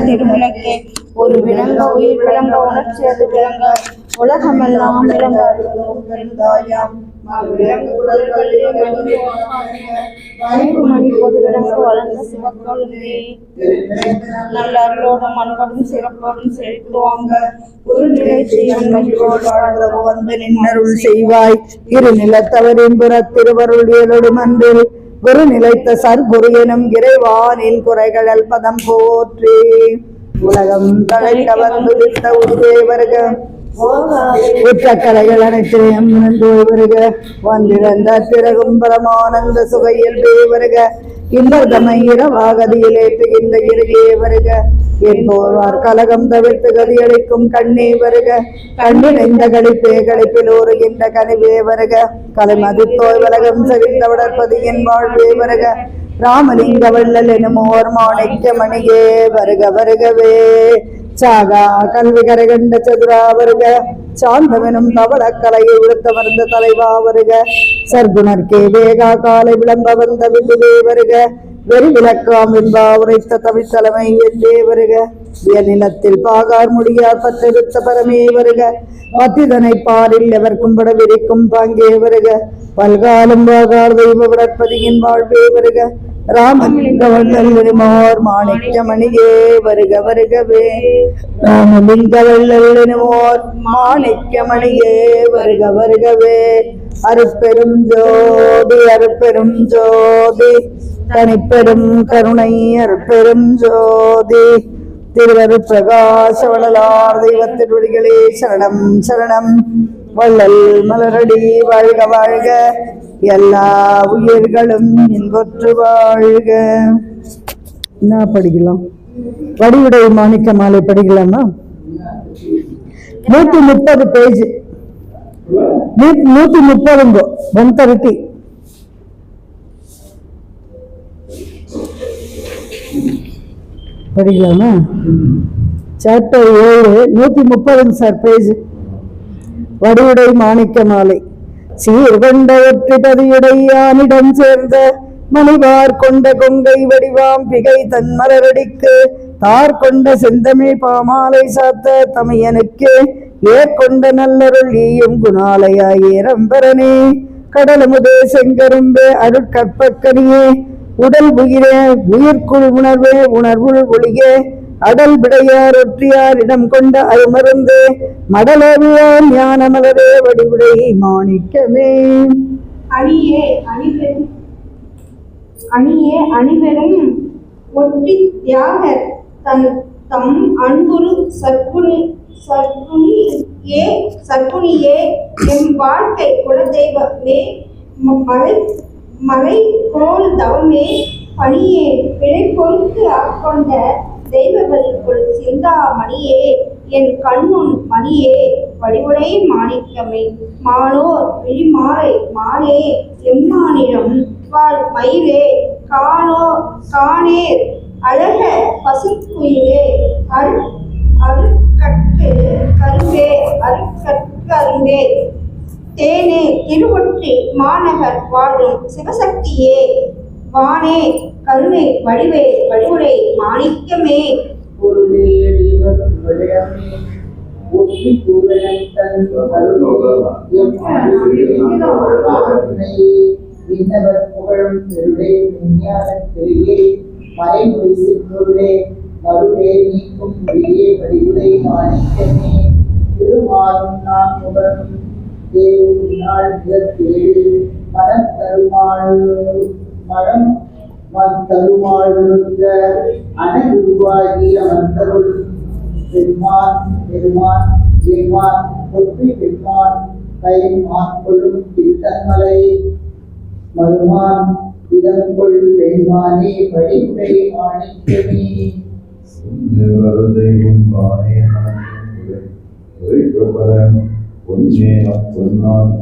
திருவிளக்கே ஒரு விளங்க உயிர் விளங்க உணர்ச்சி அது விளங்க உலகமெல்லாம் விளங்க மணி பொது விளங்க வளர்ந்த சிவக்கொழுந்தே நல்ல அருளோடும் அன்போடும் சிறப்போடும் செலுத்துவாங்க ஒரு நிலை செய்வன் மகிழ்வோடு வாழ்வோ வந்து நின்னருள் செய்வாய் இரு நிலத்தவரின் புறத்திருவருளியலோடும் அன்பில் குரு நிலைத்த சர்க்குரு எனும் இறைவானின் குறைகள் பதம் போற்றி உலகம் தழைக்க வந்துதித்த உருவே வருக உற்ற கலைகள் அனைத்தையும் வருக வந்திருந்த திறகும் பரமானந்த சுகையில்பே வருக இன்பர்தமை இரவாகதியில் ஏற்றுகின்ற இருகே வருக என்போர்வார் கலகம் தவிர்த்து கதியளிக்கும் கண்ணே வருக கண்ணிணைந்த களிப்பே களிப்பில் ஊறுகின்ற கனிவே வருக கலைமதித்தோய் வலகம் செறிந்த வளர்ப்பதியின் வாழ்வே வருக ராமலிங்க வள்ளல் எனுமோர் மாணிக்க மணியே வருக வருகவே சாகா கல்வி கரைகண்ட சதுரா வருக சாந்தமெனும் தவள கலையை விழுத்தமர்ந்த தலைவா வருக சர்க்குணர்க்கே வேகா காலை விளம்ப வந்த வில்லுவே வருக வெறி விளக்காம் என்பா உரைத்த தமிழ் தலைமை வென்றே வருக நிலத்தில் பாகார் முடியார் பத்திருத்த பரமே வருக மத்திதனை பாரில் எவர் கும்பட விரிக்கும் பாங்கே வருக பல்காலம் பாகார் தெய்வ விடற்பதியின் வாழ்வே வருக ராமலிங்க வள்ளல் மாணிக்க மணியே வருக வருகவே ராமலிங்க வள்ளல் மாணிக்க மணியே வருக வருகவே அருட்பெரும் ஜோதி அருட்பெரும் ஜோதி தனிப்பெரும் கருணை அருட்பெரும் ஜோதி திருவரு பிரகாச வள்ளலார் தெய்வத்திருவடிகளே சரணம் சரணம் வள்ளல் மலரடி வாழ்க வாழ்க எல்லா உயிர்களும் இன்பொற்று வாழ்க. என்ன படிக்கலாம்? வடிவுடை மாணிக்க மாலை படிக்கலாமா? 130 பேஜ், 130 130 படிக்கலாமா? Chapter 7 130 sir page. வடிவுடை மாணிக்க மாலை. சீர்கொண்ட ஒற்றை பதியுடையானிடம் சேர்ந்த மணிவார் கொண்ட கொங்கை வடிவாம் பிகை தன் மலரடிக்கு தார்கொண்ட செந்தமிழ் பாமாலை சாத்த தமையனுக்கு ஏற்கொண்ட நல்லருள் ஈயும் குணாலையாய் ஏரம்பரனே கடலமுதே செங்கரும்பே அருட்கற்பக்கனியே உடல் உயிரே உயிர்க்குள் உணர்வே உணர்வுள் ஒளியே அடல் விடையார் ஒற்றியார் இடம் கொண்ட அருமருந்து மடலவியார் ஞான மலரே வடிவுடை மாணிக்கமே அணியே அணிபெரும் ஒற்றி தியாக தம் அன்புரு சற்குணியே எம் வாழ்க்கை குலதெய்வமே மலை கோல் தவமே பணியே பிழை பொறுத்து ஆட்கொண்ட தெய்வங்களுக்குள் சிந்தா மணியே என் கண்ணுன் மணியே வடிவுடை மாணிக்கமே மானோர் விழிமாறை மானே எம்மானிடம் வாழ் மயிலே காணேர் அழக பசுக்குயிலே அருட்கற்கு அரும்பே தேனே திருவொற்றி மாநகர் வாழும் சிவசக்தியே வானே கருணை வடிவே வடிவுரை மாணிக்கமே புகழும் பெருடே விஞ்ஞானத்திலே மறைமொழி சிற்றொருளே மருளே நீக்கும் மொழியே வடிவுரை மாணிக்கமே திருமாலும் நாம் முகனும் தேவும் நாள் மிகத்தேடு மனம் தருமாழுங்க அனகுருவாகிய மந்தருள் பெருமான் ஒற்றி பெருமான் கயம் மாற்கொள்ளும் திட்டன்மலை மருமான் இடங்கொள் பெண்மானே வடிவுடை மாணிக்கமே பொன்னே அப்பொன்னான்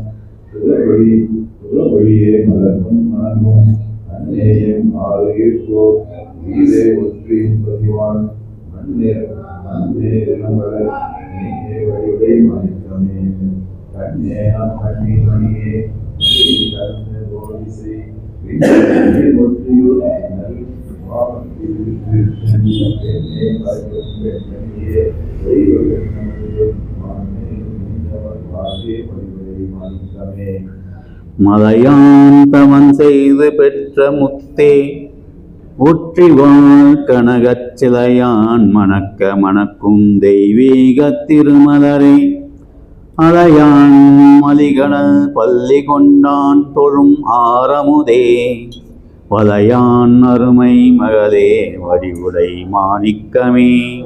புறவழியே மலர்வும் மணங்கும் அந்நேயம் ஆறு ஈர்ப்போ வீரே ஒற்றியும் பதிவான் மண்ணே இளம்பலர் நீயே வழியுடை மாணிக்கமே கண்ணே கண்ணி மணியே கலந்த போதிசை ஒற்றியூர் மலையாந்தவன் செய்து பெற்ற முத்தே ஒற்றிவாழ் கனகச் சிலையான் மணக்க மணக்கும் தெய்வீக திருமலரே அலையான் மலிகடல் பள்ளி கொண்டான் தொழும் ஆரமுதே வலையான் அருமை மகளே வடிவுடை மாணிக்கமே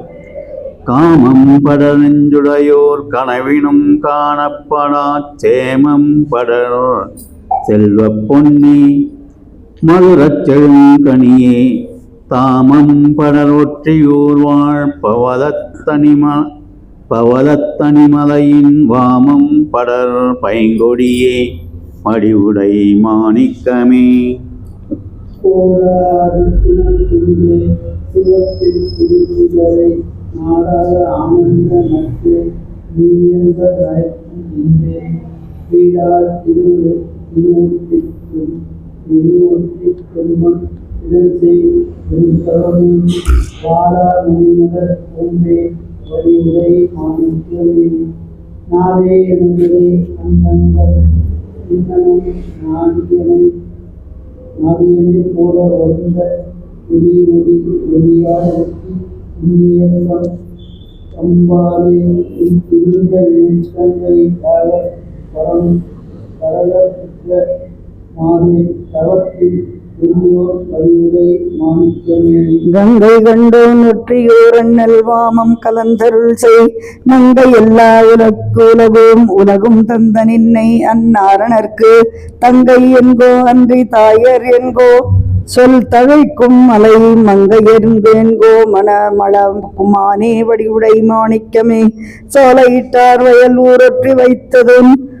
காமம் படர் நெஞ்சுடையோர் கனவினும் காணப்படாச் சேமம் படர் செல்வ பொன்னி மதுரச் செழுங்கனியே தாமம் படர் ஒற்றியூர் வாழ் பவளத்தனிமலையின் வாமம் படர் பைங்கொடியே மடிவுடை மாணிக்கமே கோடாறு தூக்குள்ளே சிவத்தில் குடிகளை நாடாத ஆனந்த நட்பு நீ என்ற நயக்கும் இன்பே வீடால் திருவொற்றிக்கும் இதன் செய் கருணை வாடா மணிமலர் கொம்பே வடிவுரை மாணிக்கமே நாவே என்பதை அந்தங்கள் இன்னமும் நாடியனை போல வந்த ஒளியால் இன்னியக்கம் அம்பாலே இருந்த நிலங்களை பரம் கடலற்ற மாதே தவத்தில் பெரியோர் வழிவுரை மாணிக்கமே கங்கை கண்டோன் ஒற்றியோர் அண்ணல் வாமம் கலந்தருள் செய் மங்கை எல்லா உலகும் உலகும் தந்த நின்னை அந்நாரணர்க்கு தங்கை என்கோ அன்றி தாயர் என்கோ சொல் தழைக்கும் மலை மங்கையென்கோ மணமளமானே வடிவுடை மாணிக்கமே சோலையிட்டார் வயல் ஊரொற்றி வைத்ததும்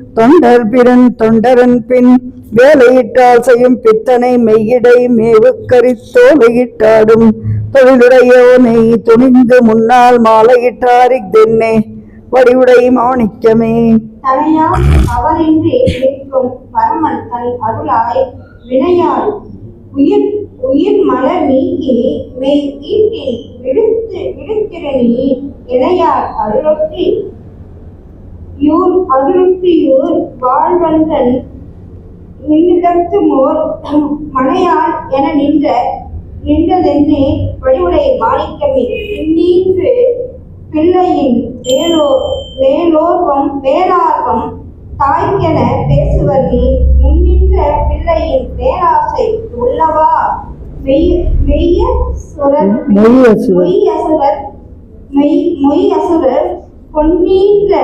தொண்டரன் பின் வேலையிட்டால் செய்யும் பித்தனை மெய்யிடை மேவு கரித்தோலையிட்டாடும் தொழிலுடையோனை துணிந்து முன்னால் மாலையிட்டாரித்தென்னே வடிவுடை மாணிக்கமே தனையால் அவரின்றி நிற்கும் பரமன் தன் அருளாய் வினையால் உயிர் மல நீக்கி மெய் ஈட்டில் விடுத்திரணி இணையார் அருளொற்றியூர் வாழ்வந்தன் நின்னிடத்து மோர் மனையால் என நின்றதென்னே வடிவுடை மாணிக்கமே பின்னீன்று பிள்ளையின் மேலார்வம் தாய்க்கென பேசுவர் நீ முன்னின்ற பிள்ளையின் பேராசை உள்ளவா மொய்யசுரர் பொன்னீன்ற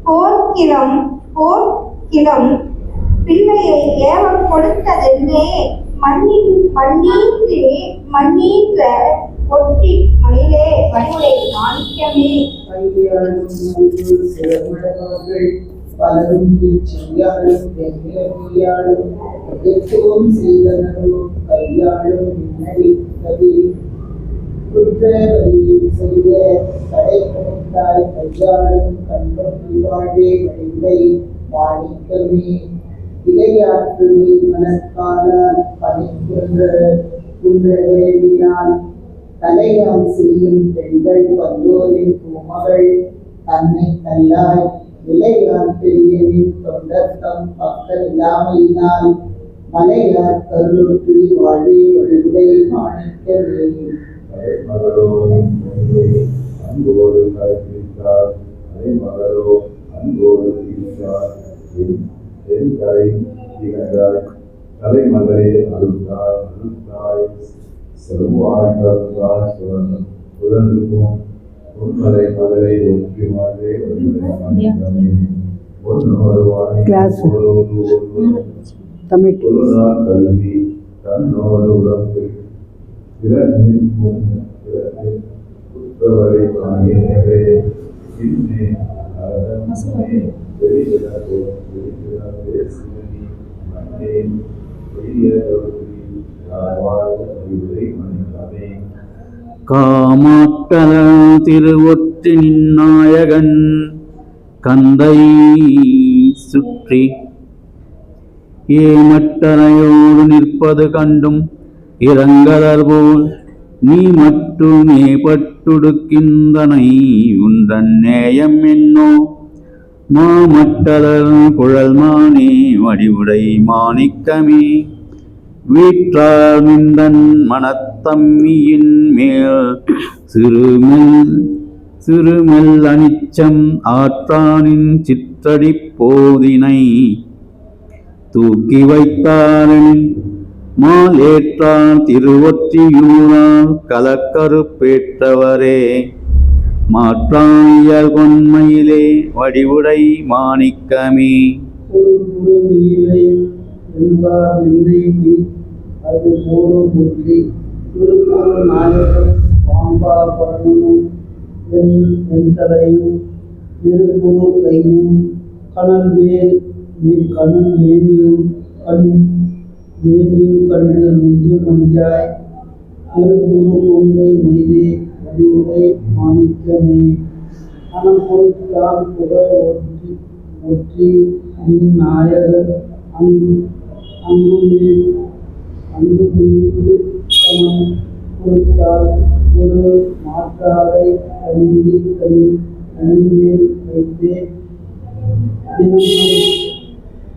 போர்க்கிலம் பிள்ளையை ஏவ கொடுத்ததென்னே மண்ணீன்ற ஒட்டி மயிலே வடிவுடை மாணிக்கமே பலரும் செய்யாடும் பெண்ணியாடும் எத்தோம் செய்தனரும் கையாளும் கவி குற்றவழியில் செய்ய தடை கொடுத்தாய் கையாளும் கண்ணும் வாழ்வே வழிவை மாணிக்கமே இளையாற்று நீர் மனக்காலால் பணிக்குன்றினால் தலையால் செய்யும் பெண்கள் வந்தோரின் பூமகள் தன்னை தல்லாய் இளையார் பெரியனின் தொண்டர்த்தம் பக்கம் இல்லாமையினால் மலையார் கருளொற்றி வாழ்வே வழிவுடை மாணிக்கமே அன்போடு கரைத்தார் அதை மகளோ அன்போடு என் கரை திகழ்ந்தாய் தலைமகளே அழுத்தாய் செல்வாய் கருத்தாய் சுழன்றுக்கும் உன்மலை மகளை ஒற்றி வாழ்வே வழிமுறை மாணிக்கமே ஒன்னோடு வாணி ஒரு நாள் கல்வி தன்னோடு உடம்பு குற்றவரை தானியே இன்னே காமாட்டல திருவொற்றி நின்னாயகன் கந்தை சுற்றி ஏமட்டரையோடு நிற்பது கண்டும் இறங்கதர் போல் நீ மட்டுமே பட்டுடுக்கின்றனை உன்றன் நேயம் என்னோ மாமட்டலர் குழல் மானே வடிவுடை மாணிக்கமே வீற்றார் நின்றன் மனத்தம்மியின் மேல் சிறுமெல் அனிச்சம் ஆற்றானின் சிற்றடி போதினை தூக்கி வைத்தாரின் மாலேற்றார் திருவொற்றியூரார் கலக்கருப்பேற்றவரே மாற்றானியல் கொன்மையிலே வடிவுடை மாணிக்கமே ஒரு நீரை என்பார் நின்றை அது போலும் புற்றி திருப்பொரு நாயகன் பாம்பா பரணமும் வெண்தலையும் திருப்புரு கையும் கணல் மேல் கணல் மேனியும் கண்டு நெஞ்சு மஞ்சாய் திருப்புரு கொங்கை மயிலே வடிவுடை மாணிக்கமே அனப்பொருட்கால் புகழ் ஒற்றி நாயகன் அன்பு மீது சமம் கொடுத்தால் ஒரு மாற்றாலை கனிமேல் வைத்தே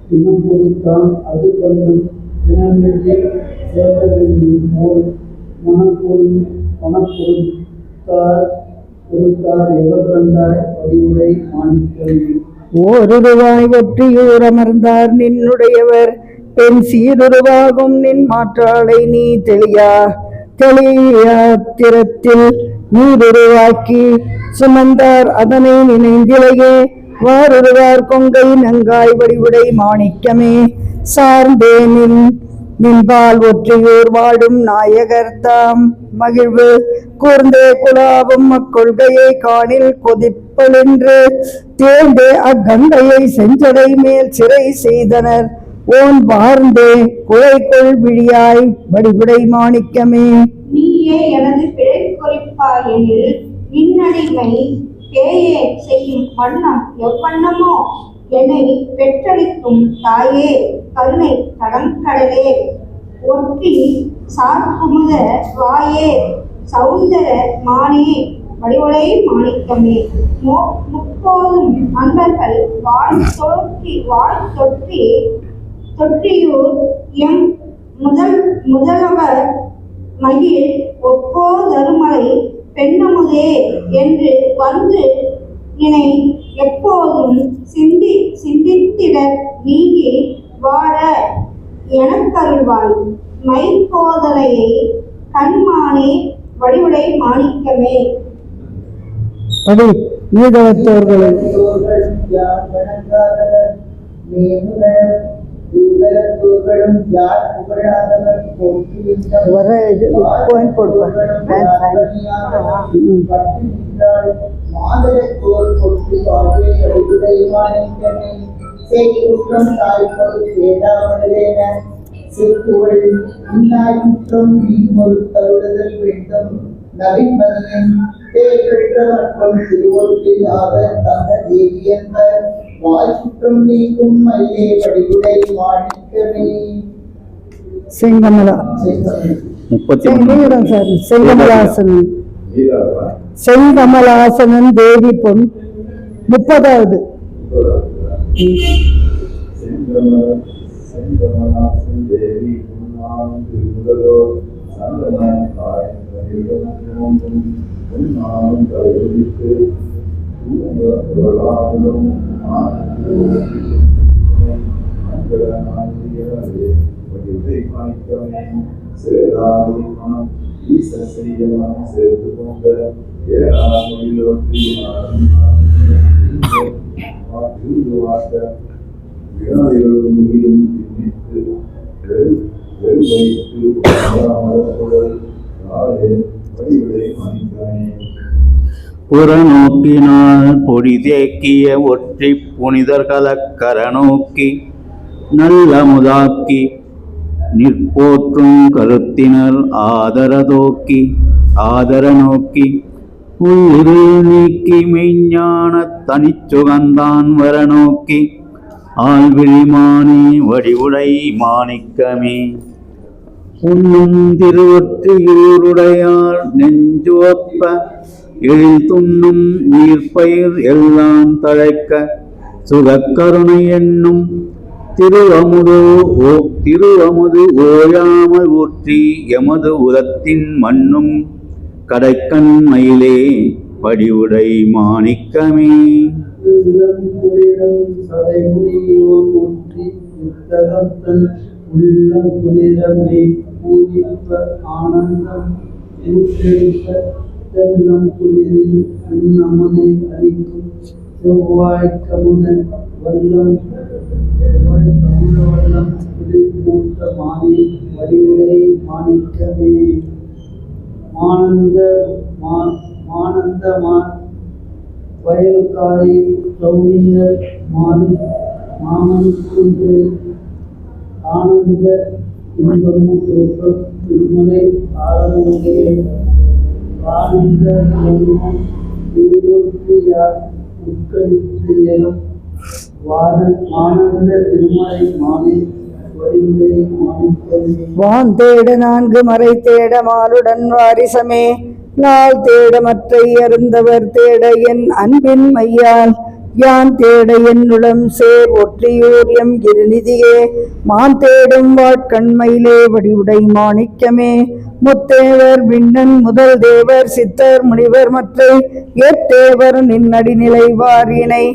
தினம் கொடுத்தான் அது கண்ணும் தினமின்றி சேவரின் போல் கொடுத்தார் எவர் கண்டாய் வடிவுடை மாணிக்கமே ஓருருவாய் ஒற்றியூர் அமர்ந்தார் நின்னுடையவர் பெண் சீருருவாகும் நின் மாற்றாளை நீ தெளியாத்திரத்தில் நீருருவாக்கி சுமந்தார் அதனை நினைந்திலையே வாருருவார் கொங்கை நங்காய் வடிவுடை மாணிக்கமே சார்ந்தே நின்பால் ஒற்றியூர் வாடும் நாயகர் தாம் மகிழ்வு கூர்ந்தே குலாவும் அக்கொள்கையை காணில் கொதிப்பென்று தேர்ந்தே அக்கங்கையை செஞ்சடை மேல் சிறை செய்தனர் ஓன் வார்ந்தே குழைக்குள் விழியாய் வடிவுடை மாணிக்கமே நீயே எனது பிழை குறிப்பாயெனில் இன்னடிமை பேயே செய்யும் வண்ணம் எவ்வண்ணமோ என்னை பெற்றளிக்கும் தாயே கருணை கடலே ஒற்றி சார்புமுத வாயே சௌந்தர மானே வடிவுடை மாணிக்கமே முப்போதும் அன்பர்கள் தொற்றியூர் எம் முதல்வர் மகிழ் ஒப்போதருமலை பெண்ணமுதே என்று வந்து நினை எப்போதும் சிந்தித்திட நீங்கி வாழ எனக்கருள்வாய் மைப்போதலையை கண்மானே வடிவுடை மாணிக்கமே. படி நீதவத்தோர்களை செங்கமலாசனன் தேவி பொன் 30வது புறநோக்கினால் பொடி தேக்கிய ஒற்றி புனிதர் கலக்கர நோக்கி நல்ல முதாக்கி நிற்போற்றும் கருத்தினர் ஆதர நோக்கி உயிரு நீக்கி மெய்ஞான தனிச்சுகந்தான் வர நோக்கி ஆழ்விழிமானே வடிவுடை மாணிக்கமே. உண்ணும் திருவொற்றியூருடையார் நெஞ்சுவப்ப எழில் துண்ணும் உயிர்ப்பயிர் எல்லாம் தழைக்க சுகக்கருணை என்னும் திருவமுது ஓயாமல் ஊற்றி எமது உதத்தின் மண்ணும் கடைக்கண்மையிலே வடிவுடை மாணிக்கமே. குளிரம் சடைமுடியோர் ஊற்றி புத்தகத்தன் உள்ளம் குளிரமை பூரிப்ப ஆனந்தம் ஊற்றெடுப்ப தெல்லம் குளிரில் அன்னமனை அளிக்கும் செவ்வாய்க்கமுதன் வல்லம் வல்லம் குளிர் மூத்த மானே வடிவுடை மாணிக்கமே. மானந்தமான் வயல்காலை கௌரியர் மாமனுக்குன்று ஆனந்த இன்பமும் திருமலை ஆரம்பே ஆனந்த திருமொழியார் உட்கழித்து எனும் ஆனந்த திருமலை மாலை வடிவுடை மாணிக்கமே. வான் தேட நான்கு மறை தேட மாலுடன் வாரிசமே நாள் தேட மற்றை அருந்தவர் தேட என் அன்பின் மையால் யான் தேட என்னுடம் சேர் ஒற்றியூர் எம் இருநிதியே மான் தேடும் வாட்கண்மையிலே வடிவுடை மாணிக்கமே. முத்தேவர் விண்ணன் முதல் தேவர் சித்தர் முனிவர் மற்றை ஏத்தேவர் நின்னடி நிலைவார் இணை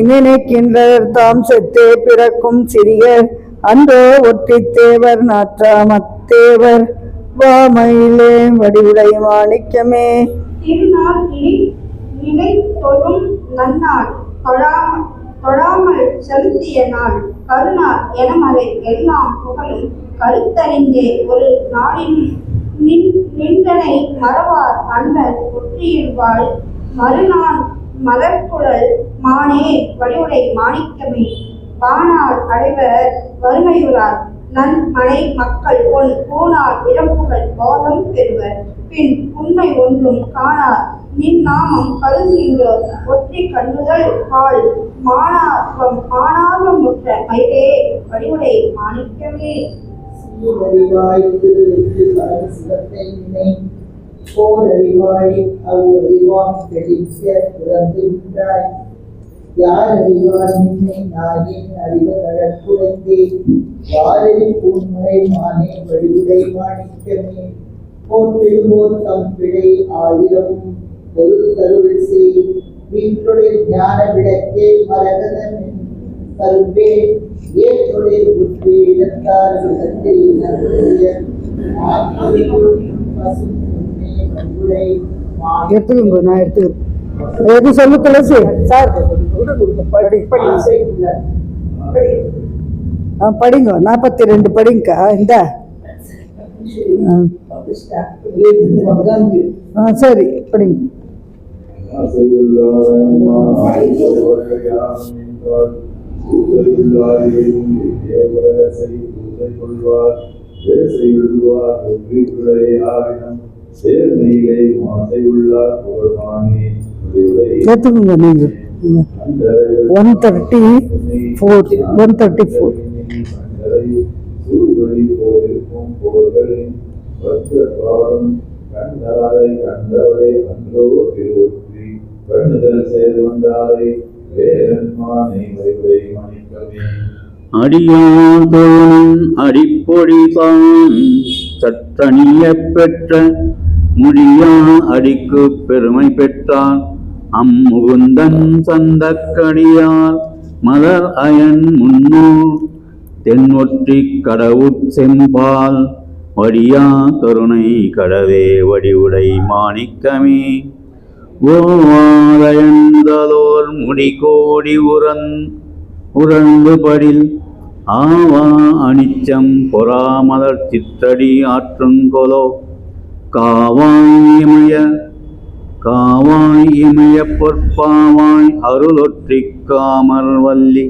நினைக்கின்றர் தாம் செத்தே பிறக்கும் சிறியர் அன்றோ ஒற்றித்தேவர் நாற்றாமத்தேவர் வாமையிலே வடிவுடை மாணிக்கமே. திருநாள் நினை தொழும் நன்னாள் தொழாமல் செலுத்திய நாள் கருநாள் எனமறை எல்லாம் புகழும் கருத்தறிந்தே ஒரு நாளினும் நின்றனை மறவார் அன்பர் ஒற்றியில் வாழ் மறுநாள் மலர்குழல் மானே வடிவுடை மாணிக்கமே. வானால் அடைவர் வறுமையுறார் நன் மனை மக்கள் பொன் போனால் இடம்புகள் போதம் பெறுவர் பின் உண்மை ஒன்றும் காணார் நின் நாமம் கருதுகின்றோர் ஒற்றி கண்ணுதல் பால் மாணார்வம் முற்ற மயிலே வடிவுடை மாணிக்கமே. சீரறிவாய் திருவிட்டு சிவத்தை நினை போரறிவாய் அவ்வறிவாம் தெளிக்க பிறந்துவிட்டாய் யார் அறிவார் நின்னை நாயின் அறிவ கழற்குடைந்தே வாரறி பூன்முறை மானே வடிவுடை மாணிக்கமே. போற்றிடுவோர் தம் பிழை ஆயிரம் பொருத்தருள் செய் வீட்டுடைய ஞான விளக்கே மரகதன் கருப்பே ஏற்றுடைய புற்றி இடத்தார் விதத்தில் எடுத்துக்கோங்க, நான் எடுத்துக்கிறேன். எது சொல்லு துளசி சார் படிங்க 42 படிங்கக்கா. இந்த சரி படிங்க. ஏத்துக்குங்க நீங்க 134 அடியாதோன் அடிப்பொடிதான் சற்றணிய பெற்ற முடியா அடிக்கு பெருமை பெற்றான் அம்முகுந்தன் சந்தக்கடியார் மலர் அயன் முன்னூர் தென்னொற்றி கடவுட் செம்பால் வடியா கருணை கடவே வடிவுடை மாணிக்கமே. ஓவாதயந்தலோர் முடிகோடி உறந்து படில் ஆவா அனிச்சம் பொறாமலர் சிற்றடி ஆற்றுங்கொலோ காவாய் இமய பொற்பாவாய் அருளொற்றிக் காமர் வல்லி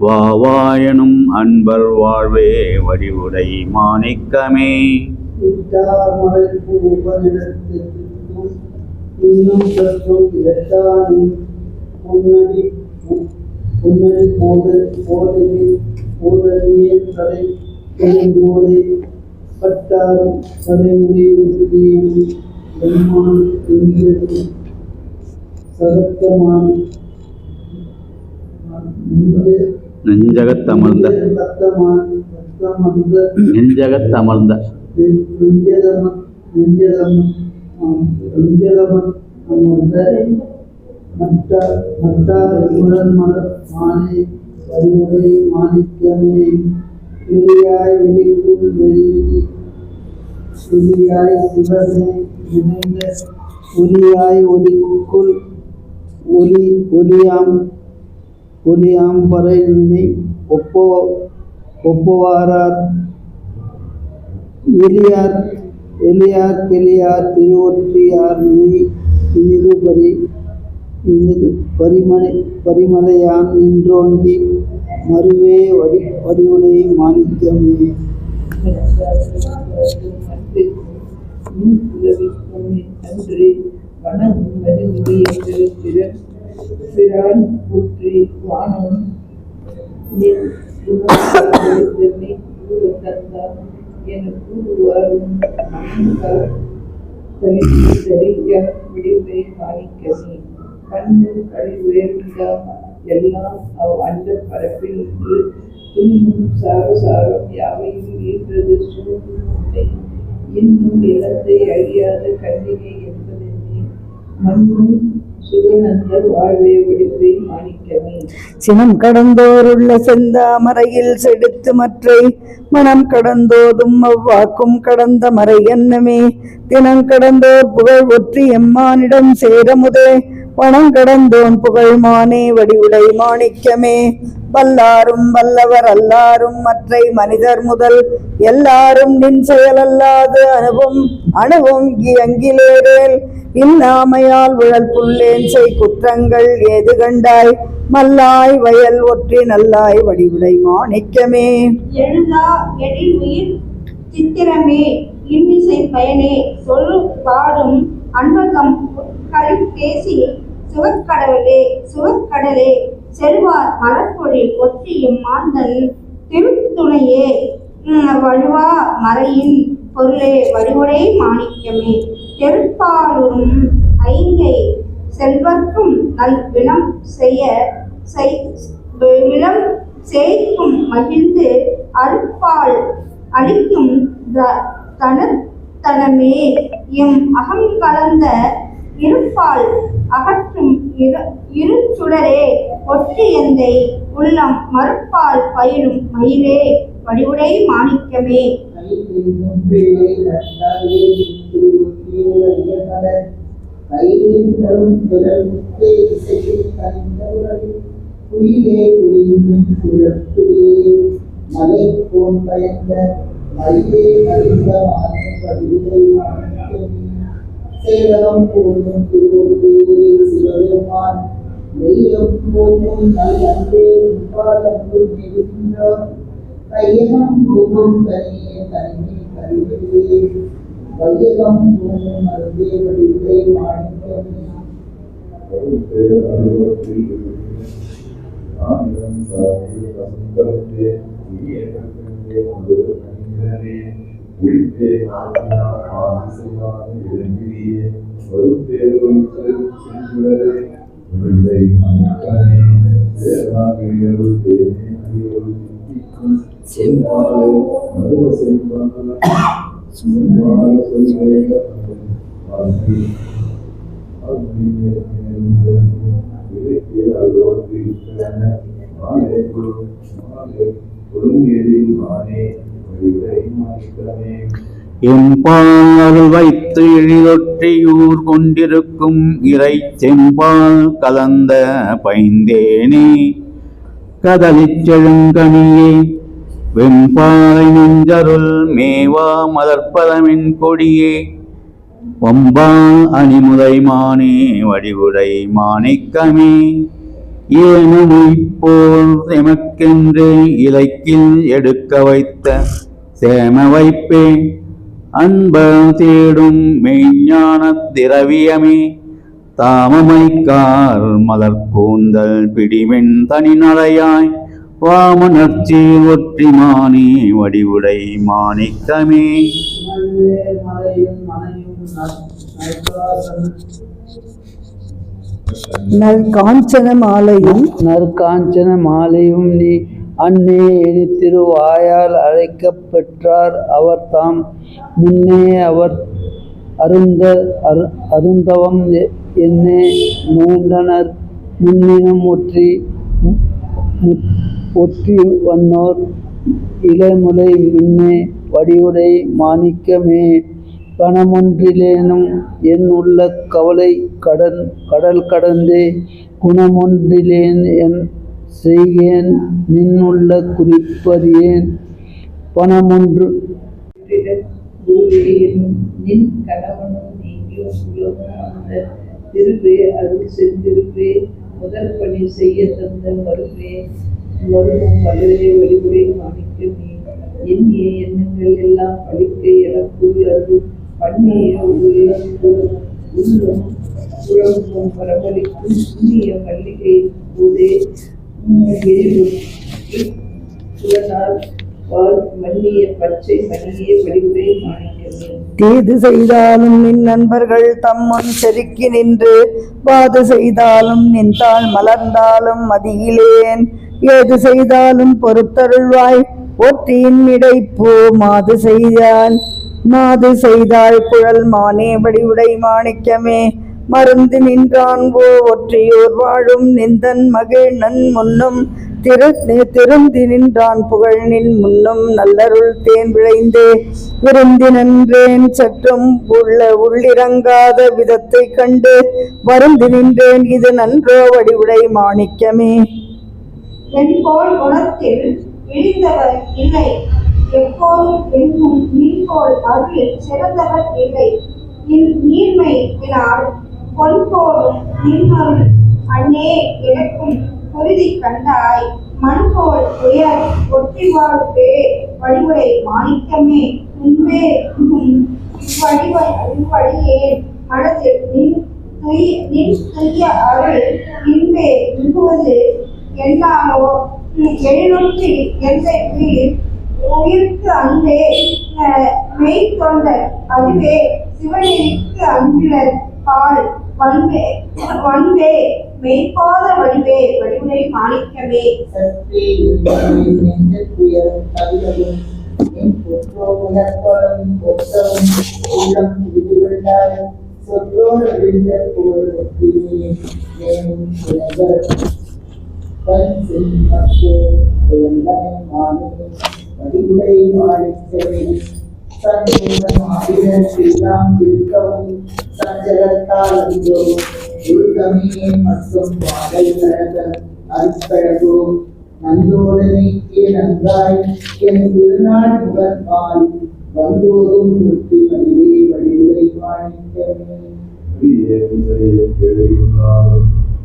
வாவாயனும் அன்பர் வாழ்வே வடிவுடை மாணிக்கமே. பற்ற கட்டார் படைமுறை ஒற்றியும் பெருமான் என்கிறது சதத்தமான் நெஞ்சகத்தமர்ந்த நெஞ்சகத்தமர்ந்த மானே வடிவுரை மாணிக்கமே வெளியாய் வெளிக்குள் வெளிவிதி வெளியாய் சிவனே இணைந்த ஒலியாய் ஒலிக்குள் ஒலியாம் பறை வினை ஒப்பவாரார் எலியார் கெளியார் திருவொற்றியார் இனிது பரிமலையான் நின்றோங்கி மறுவே வடிவுடை மாணிக்கமே அன்றி வணங்குவது பிரான் புற்றி வானம் என கூறுவாரும் சரிக்க விடிவை மாணிக்கமே கண்ணு கழிவேறிடாம எல்லாம் அந்த பரப்பில் நின்று துன்பும் சாரசாரம் யாவையும் ஈன்றது சூழ்நிலை இன்னும் இழந்தை அழியாத கண்ணினை என்பதென்னே மண்ணும் சுகநந்த வாழ்வே வடிவை மாணிக்கமே சினம் கடந்தோருள்ள செந்தாமரையில் செடுத்து மற்றை மனம் கடந்தோதும் அவ்வாக்கும் கடந்த மறை என்னமே தினம் கடந்தோர் புகழ் ஒற்றி எம்மானிடம் சேரமுதே பணம் கடந்தோன் புகழ் மானே வடிவுடை மாணிக்கமே வல்லாரும் வல்லவர் அல்லாரும் மற்றை மனிதர் முதல் எல்லாரும் நின் செயல் அல்லாது அணுவும் அங்கிலேரேல் இல்லாமையால் உழல் புல்லேன் செய் குற்றங்கள் ஏது கண்டாய் மல்லாய் வயல் ஒற்றி நல்லாய் வடிவுடை மாணிக்கமே எழுதா எழில் உயிர் சித்திரமே இன்னிசை பயனே சொல்லு பாடும் அன்பகம் கல் பேசி சுவக்கடலே செல்வார் மலர்பொழில் ஒற்றியும் மாந்தன் திருத்துணையே வழுவா மறையின் பொருளே வடிவுடை மாணிக்கமே தெருப்பாலும் ஐங்கை செல்வர்க்கும் நல் வினம் வினம் செய்க்கும் மகிழ்ந்து அருப்பால் அளிக்கும் தனமே எம் அகம் கலந்த இருப்பால் அகற்றும் இரு சுடரே ஒற்றி எந்தை உள்ளம் மறுப்பால் பயிலும் மயிலே வடிவுடை மாணிக்கமே மலை போன் பயந்த மயிலே அறிந்த மானை வடிவுடை மாணிக்கமே சேலம் போலும் திருவொற்றியூரில் சிவபெருமான் நெய்யம் போகும் நல்லே உட்பாலம்பு நெருங்கினார் கையகம் போகும் தனியே தனிமை கருவிலே வையகம் போகும் மருந்தே வடிவுடை மாணிக்கமே எம்பால் வைத்து எழிலொற்றியூர் கொண்டிருக்கும் இறை செம்பால் கலந்த பைந்தேனே கதலிச் செழுங்கனியே வெம்பாலை நெஞ்சருள் மேவா மலர்ப்பதமின் கொடியே வம்பால் அணிமுதை மானே வடிவுடை மாணிக்கமே ஏனுமைப்போல் எமக்கென்று இலக்கில் எடுக்க வைத்த சேம வைப்பே அன்பர் தேடும் மெய்ஞான திரவியமே தாமமைக்கார் மலர் கூந்தல் பிடிவெண் தனி நடையாய் வாமனர்ச்சி ஒற்றிமானே வடிவுடை மாணிக்கமே. மல்வேல் மலையும் மனையும் நற்காசன் நற்காஞ்சன மாலையும் நற்காஞ்சன மாலையும் நீ அன்னே என திருவாயால் அழைக்கப் பெற்றார் அவர் தாம். முன்னே அவர் அருந்தவம் என்னே முயன்றனர் முன்னினம் ஒற்றி வண்ணோர் இளமுலை மின்னே வடிவுடை மாணிக்கமே. கணமொன்றிலேனும் என் உள்ள கவலை கடல் கடந்தே குணமொன்றிலேன் என் செய்கேன் நின்னுள்ள குறிப்பறியேன் பணமொன்று குருவே நின் கணவனும் நீங்கியும் உலகம் அந்த திருவே அருள் சென்றிருப்பே முதல் பணி செய்ய தந்த மருவே மருவும் வல்லரே வழிமுறை மாணிக்கமே. எண்ணிய எண்ணங்கள் எல்லாம் பழிக்க எனக்குள் அருள் பண்ணிய உள்ளம் உறவும் பரவலிக்கும் புண்ணிய மல்லிகை போதே புலனால் மன்னிய பச்சை மணியே வழிமுறை மாணிக்கமே. தீது செய்தாலும் நின் நண்பர்கள் தம்முன் செருக்கி நின்று வாது செய்தாலும் நின்றால் மலர்ந்தாலும் மதியிலேன் ஏது செய்தாலும் பொறுத்தருள்வாய் ஒற்றியின் இடைப்போ மாது செய்தாள் குழல் மானே வடிவுடை மாணிக்கமே. மருந்து நின்றான் ஒற்றியோர் வாழும் நிந்தன் மகிழ் நன் முன்னும் திருந்தி நின்றான் புகழ் நின் முன்னும் நல்லருள் தேன் விளைந்தே விருந்தி நின்றேன் சற்றும் உள்ளிறங்காத விதத்தை கண்டு வருந்தி நின்றேன் இது நன்றோ வடிவுடை மாணிக்கமே. என்போல் குணத்தில் இழிந்தவர் இல்லை எப்போதும் என்னும் நீர்போல் அருள் சிறந்தவர் இல்லை. நீர்மை வினால் பொன்போலும் நின்னருள் அன்னே எனக்கும் குருதி கண்டாய் மண்போல் உயர் ஒற்றி வாழ்வே வழிமுறை மாணிக்கமே. முன்பே இவ்வழியே மனதில் நின் துய்ய அருள் இன்பே மிகுவது என்னாலோ எழுநூற்றி எந்தை உயிர்க்கு அன்பே மெய் தொண்டர் அதுவே சிவநெறிக்கு அன்பிலர் பால் வன்பே மெய்ப்பாத வடிவே வடிவுரை மாணிக்கமே. சற்றே நெஞ்சத்துயரும் தவிரவும் என் பொற்றோ உணர்ப்பரும் பொற்றவும் உள்ளம் புரிந்துகொண்டாலும் சொற்றோர் அறிந்த புகழ் ஒற்றியே நேரும் சிலவர் கண் செல்வோ குழந்தனை மானே வடிவுரை மாணிக்கமே. சந்தோஷம் ஆயிரம் எல்லாம் இருக்கவும் சஞ்சலத்தால் அந்தோ உள்கமே மற்றும் பாடல் கழக அற்பழகோ நந்தோடனை நன்றாய் என் திருநாள் முகன்பால் வந்தோதும் முற்றி மனிதே வடிவுரை மாணிக்கமே.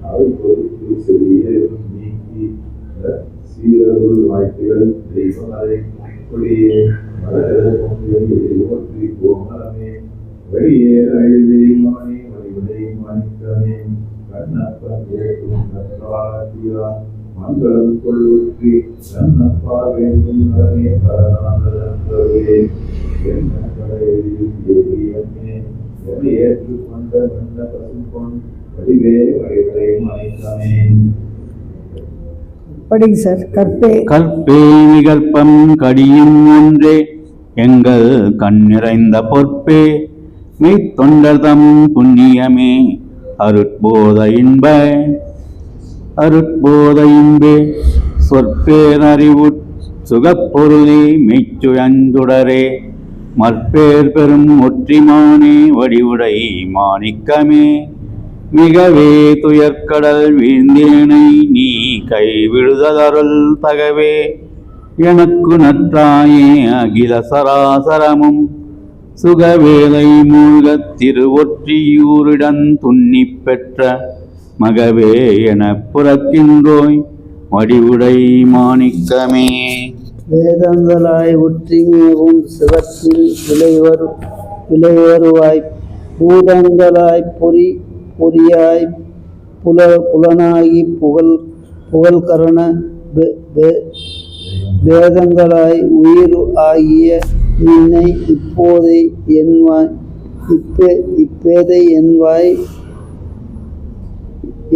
அவை பொறுத்து செடியேறும் நீக்கி சீரருள் வாய்ப்புகள் தெய்வம் அதை கொடியே மலர்த்தி கோமலமே வெளியே அழிமானே வழிவுடை மாணிக்கமே. கண்ணப்பன் ஏற்றும் நற்காலத்தியா மங்களம் கொள்ளுற்றி கண்ணப்பா வேண்டும் நலமே பரநாதே என்ன கடையில் தேவியமே எதை ஏற்றுக்கொண்ட வண்ண பசும்பொன் வடிவே வழிவுடை மாணிக்கமே. படிங்க சார். கற்பே விகல்பம் கடியும் ஒன்றே எங்கள் கண் நிறைந்த பொற்பே மெய்த்தொண்டர்தம் புண்ணியமே அருட்போத இன்பே சொற்பேரறிவு சுகப்பொருளே மெய்ச்சுயந்துடரே மற்பேர் பெரும் ஒற்றிமானே வடிவுடை மாணிக்கமே. மிகவே துயர்கடல் வீழ்ந்தேனை நீ கைவிடுதருள் தகவே எனக்கு நற்றாயே அகில சராசரமும் சுகவேலை மூழ்கத் திருவொற்றியூரிடன் துண்ணி பெற்ற மகவே என புறக்கின்றோய் வடிவுடை மாணிக்கமே. வேதங்களாய் ஒற்றிமேவும் சிவத்தில் விளைவருவாய் பூதங்களாய் பொறியாய் புலனாகி புகழ்கரண வேதங்களாய் உயிர் ஆகிய நின்னை இப்போதை இப்பேதை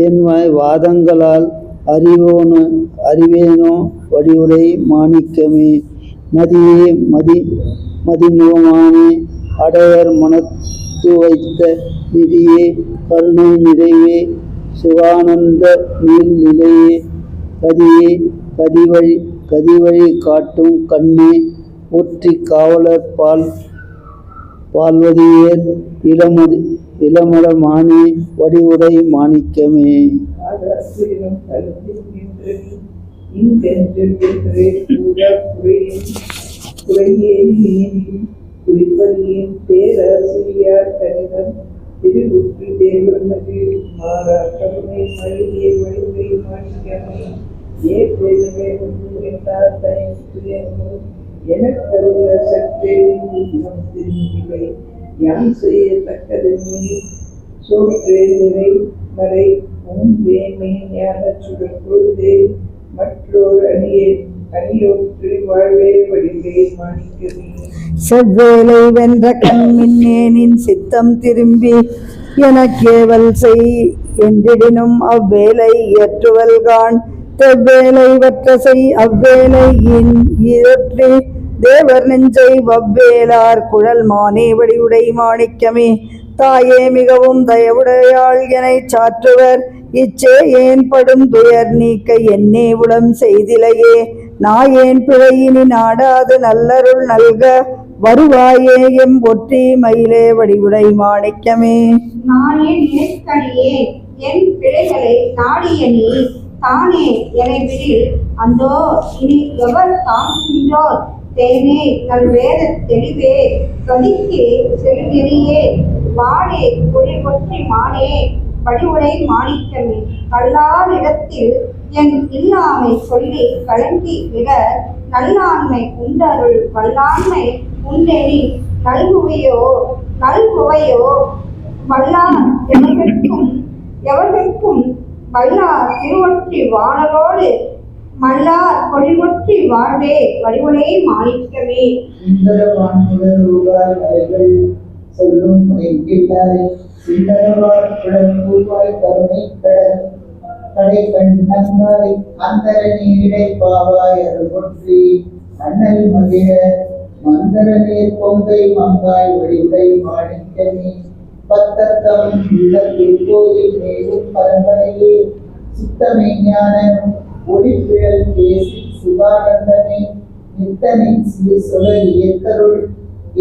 என்வாய் வாதங்களால் அறிவேனோ வடிவுடை மாணிக்கமே. மதியே மதிமுகமானே அடையர் மனத்து வைத்த நிதியே கருணை நிறைவே சுகானந்த நீள் நிலையே கதியே கதிவழி காட்டும் கண்ணே ஒற்றி காவலர் பால்வதியேர் இளமரமானே வடிவுடை மாணிக்கமே. ஆதாசிரம் கலந்து நின்று இன்றென்றே கூட குறையே குறிப்பதியின் பேராசிரியார் கணிதம் திருவுற்று தேவர்மதி மாறா கருணை மழியே வழிமுறை மாணிக்கமே. ஏ பேருமே என்றார் தயமும் எனக்கருள சற்றேன் திரும்பிவை யான் செய்யத்தக்கதென்னை சோற்றே நிறை மறை வேமை ஞான சுடர் பொழுதே மற்றோர் அணியொற்று வாழ்வே வடிவே மாணிக்கமே. செவ்வேலை வென்ற கண்மின்னேனின் சித்தம் திரும்பி எனக்கேவல் செய் என்றிடினும் அவ்வேலை ஏற்றுவல்கான் தெவ்வேலை வற்றசை அவ்வேலை இயற்றி தேவர் நெஞ்சை வவ்வேலார் குழல் மானே வடிவுடை மாணிக்கமே. தாயே மிகவும் தயவுடையாள் எனைச் சாற்றுவர் இச்சே ஏன் படும் துயர் நீக்க என்னே உளம் செய்திலையே. நாயேன் பிழையினி நாடாது நல்லருள் நல்க வருவாயே எம் ஒற்றி மயிலே வடிவுடை மாணிக்கமே. நானே நினைக்கடியே என் பிழைகளை நாடிய நீ தானே எனை விடில் அந்தோ இனி எவர் தாங்குகின்றோர் தேனே நல் வேத தெளிவே கதிக்கு செல்நெறியே வாடே பொழில் ஒற்றி மானே வடிவுடை மாணிக்கமே. கல்லார் இடத்தில் என் இல்லாமை சொல்லி கலங்கி விட நல்லாண்மை உண்டருள் வல்லாண்மை உண்டெனி நல்குவையோ வல்லார் எவர்கட்கும் வல்லார் திருவொற்றி வாழலோடு மல்லார் பொழிவொற்றி வாழ்வே வடிவுடை மாணிக்கமே. சொல்லும் சுந்தரவார் குழம்பூவாய் கருணை கடை கண்ணங்காய் அந்தர நீரிடை பாவாய் அருள்பொற்றி அண்ணல் மகிழ மந்தர நீர் பொங்கை மங்காய் வடிவுடை மாணிக்கமே. பத்தத்தம் உள்ள திருக்கோயில் மேலும் பரம்பரையே சுத்தமே ஞானம் ஒளிப்பிழல் பேசி சுகானந்தமே நித்தனின் சொல்ல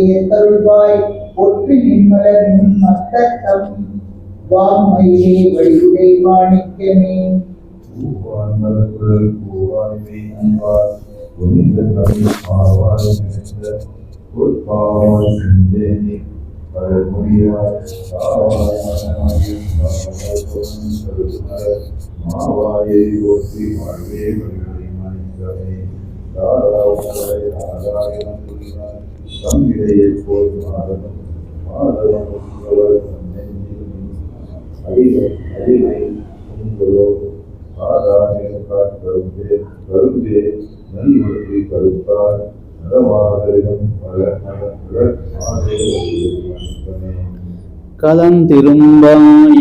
ஏற்கருள்வாய் ஒற்றி நின்மலர் மத்தம் வாமயிலே வடிவுடை மாணிக்கமே. மாவாயை ஓற்றி வாழ்வே வழிகளை மாணிக்கமே. தம்மிடையை போல் மாதவம் அடிமை உங்களோ கருந்தே நல்வற்றி கருத்தார் நடவாதரிடம் பல கலந்திரும்பா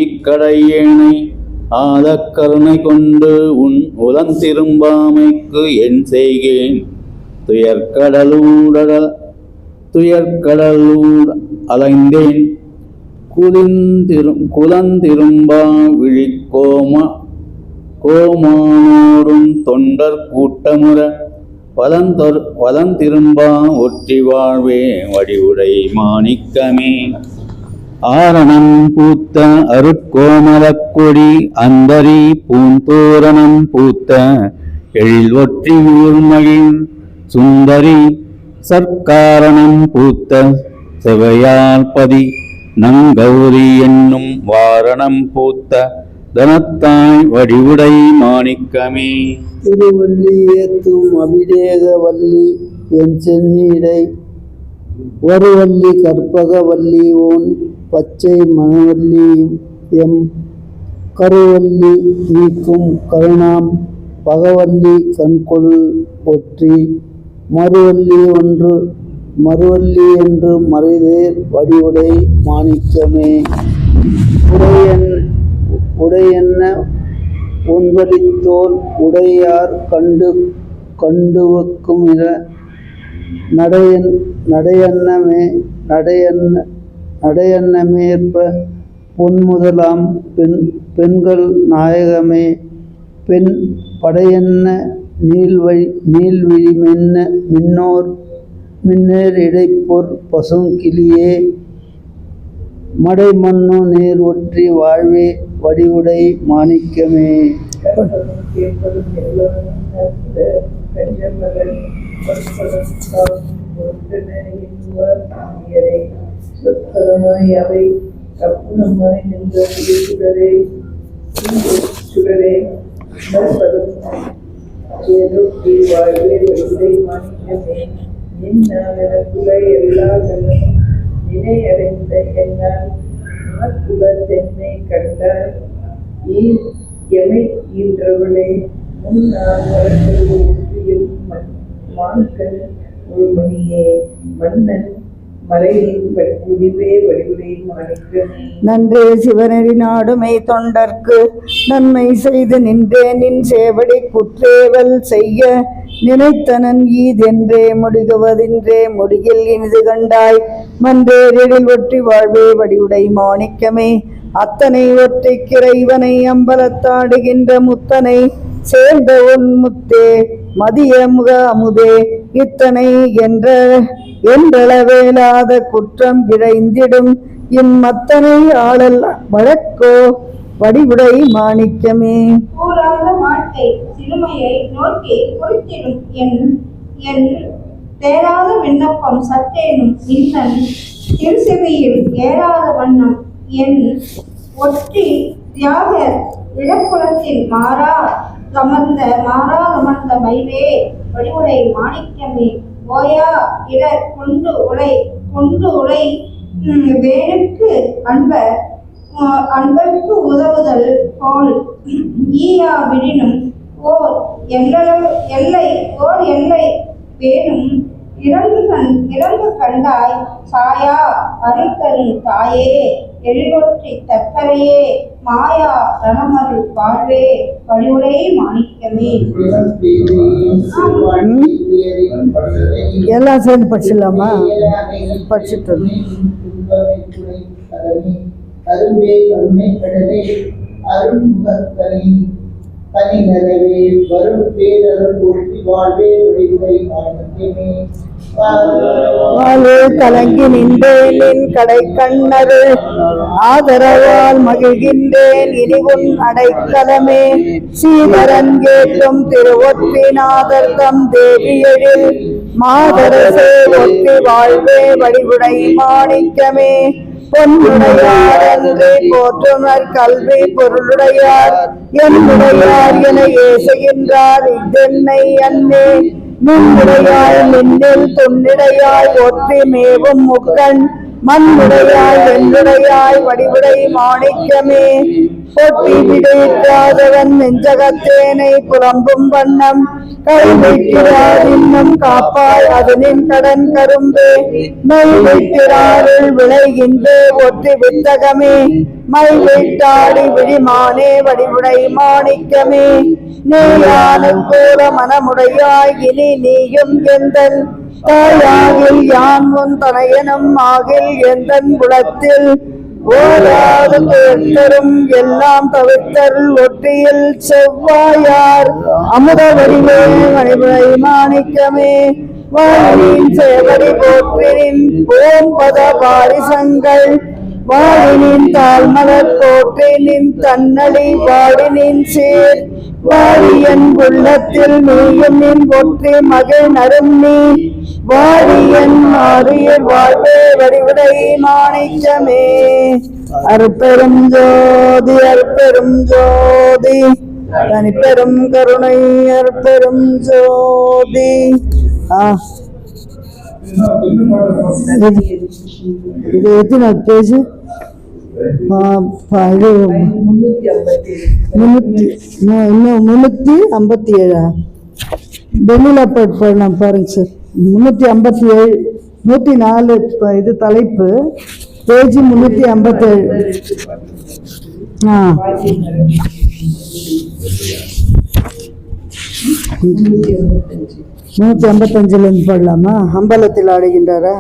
இக்கடையேனை ஆதக் கருணை கொண்டு உன் உலந்திரும்பாமைக்கு என் செய்கேன். துயர்கடலூட அலைந்தேன் குலந்திரும்பா கோமானோடும் தொண்டர் கூட்டமுற வலந்திரும்பா ஒற்றி வாழ்வே வடிவுடை மாணிக்கமே. ஆரணம் பூத்த அருட்கோமலக்கொடி அந்தரி பூந்தோரணம் பூத்த எழில் ஒற்றி ஊர்மகிழ் சுந்தரி சர்க்காரணம் பூத்த செவையார்பதி நங்கௌரி என்னும் வாரணம் பூத்த தனத்தாய் வடிவுடை மாணிக்கமே. திருவள்ளி ஏத்தும் அபிடேக வள்ளி என் சென்னிடை வருவள்ளி கற்பக வள்ளி ஓன் பச்சை மணவள்ளி எம் கருவள்ளி நீக்கும் கருணாம் பகவல்லி கண்கொள் போற்றி. மறுவல்லி என்று மறைதேர் வடிவுடை மாணிக்கமே. உடையென்ன ஒன்பலித்தோல் உடையார் கண்டுவக்கும் நடையன்னமேற்ப பொன்முதலாம் பெண்கள் நாயகமே. பெண் படையென்ன நீள்விழி மின்னேர் இடைப்பொற் பசுங்கிளியே. மடைமண்ணு நேர் ஒற்றி வாழ்வே வடிவுடை மாணிக்கமே. அவை கப்புனமாய் நின்ற சுடரே வாழ்வே வடிவுடை மாணிக்கமே. நின்னால எல்லா நினை அடைந்த என்னால் உனக்குல தென்னை கண்டார் எமை ஈன்றவளே. முன்னால் வளர்ந்தது ஒன்றியும் மான்கண் முழுமணியே. மன்னன் மறையின் முடிவே வடிவுடை மாணிக்கமே. நன்றே சிவனடி நாடுமை தொண்டர்க்கு நன்மை செய்து நின்றே நின் சேவடி குற்றேவல் செய்ய நினைத்தனன் ஈதென்றே முடிகுவதின்றே முடியில் இனிது கண்டாய். மன்றேரில் ஒற்றி வாழ்வே வடிவுடை மாணிக்கமே. அத்தனை ஒற்றி கிறைவனை அம்பலத்தாடுகின்ற முத்தனை சேர்ந்த உன் முத்தே மதிய முக அமுதே. இத்தனை என்றளவேலாத குற்றம் இழைந்திடும் இம்மத்தனை ஆளல் வழக்கோ வடிவுடை மாணிக்கமே. கூறாத வாழ்க்கை சிறுமையை நோக்கி குறித்திடும் என் தேராத விண்ணப்பம் சற்றேனும் இன்னன் திருசெவியில் ஏறாத வண்ணம் என் ஒற்றி தியாக இடக்குலத்தில் மாறாதமர்ந்த மயிலே வடிவுடை மாணிக்கமே. ஓயா இடர் கொண்டு உலை வேணுக்கு அன்பர்க்கு உதவுதல் போல் ஈயா விடினும் ஓர் எல்லை வேணும் இறங்கு கண்டாய். சாயா அருள் தரும் தாயே எழிலொற்றி தற்கரையே. மாயா ரணமருள் வாழ்வே வடிவுடை மாணிக்கமே. எல்லாம் சேர்ந்து படிச்சிடலாமா? படிச்சுட்டு அரும்பே கருணை கடலே அருண்முகக்கனி கனி நரவே வரும் பேரருள் போற்றி வாழ்வே வடிவுடை மாணிக்கமே. வாழ்வே கலங்கி நின்றேன் நின் கடை கண்ணரு ஆதரவால் மகிழ்கின்றேன் இனி உன் அடைக்கலமே. சீதரன் கேட்டும் திருவொற்றிநாதர் தம் தேவியழில் மாதரசே ஒற்றி வாழ்வே வடிவுடை மாணிக்கமே. பொன்னுடையார் என்று போற்றுனர் கல்வி பொருளுடையார் என்னுடையார் என ஏசுகின்றார் இதென்னை அன்னே. மின்னுடையாய் மின்னில் துன்னிடையாய் ஒற்றி மேவும் முக்கண் மண்ணுடையாய் என்னுடையாய் வடிவுடை மாணிக்கமே. பொட்டி விடையிட்டாதவன் நெஞ்சகத்தேனை புலம்பும் வண்ணம் கைவிட்டிரார் இன்னும் காப்பாய் அது நின் கடன் கரும்பே. மைவிட்டிராரில் விளைகின்ற ஒற்றி வித்தகமே. மைவிட்டாடி விழிமானே வடிவுடை மாணிக்கமே. நீயானுக்கூல மனமுடையாய் இனி நீயும் எந்தன் தாயாகில் யான் உன் தனையனும் ஆகில் எந்தன் குலத்தில் ஓராது பேர்த்தரும் எல்லாம் தவிர்த்தருள் ஒற்றியில் செவ்வாயார் அமுத வடிவே வடிவுடை மாணிக்கமே. வாழினின் சேவடி போற்றினின் ஓம்பத பாரிசங்கள் வாழினின் தாழ்மலர் போற்றினின் தன்னழி வாடினின் சீர் வாழியன் உள்ளத்தில் நீயும் நின் ஒற்றி மகிழ் நரும் நீ வாழியன் ஆரியர் வாழ்வே வடிவுடை மாணிக்கமே. அருட்பெரும் ஜோதி அருட்பெரும் ஜோதி தனிப்பெரும் கருணை அருட்பெரும் ஜோதி. இது எத்தனை பேஜ்? 357 357 வெண்ணிலா பாட்டு பாடலாம் பாருங்க சார். 357 104 இது தலைப்பு பேஜ் 357. 155 பாடலாமா? அம்பலத்தில் ஆடுகின்றாரா?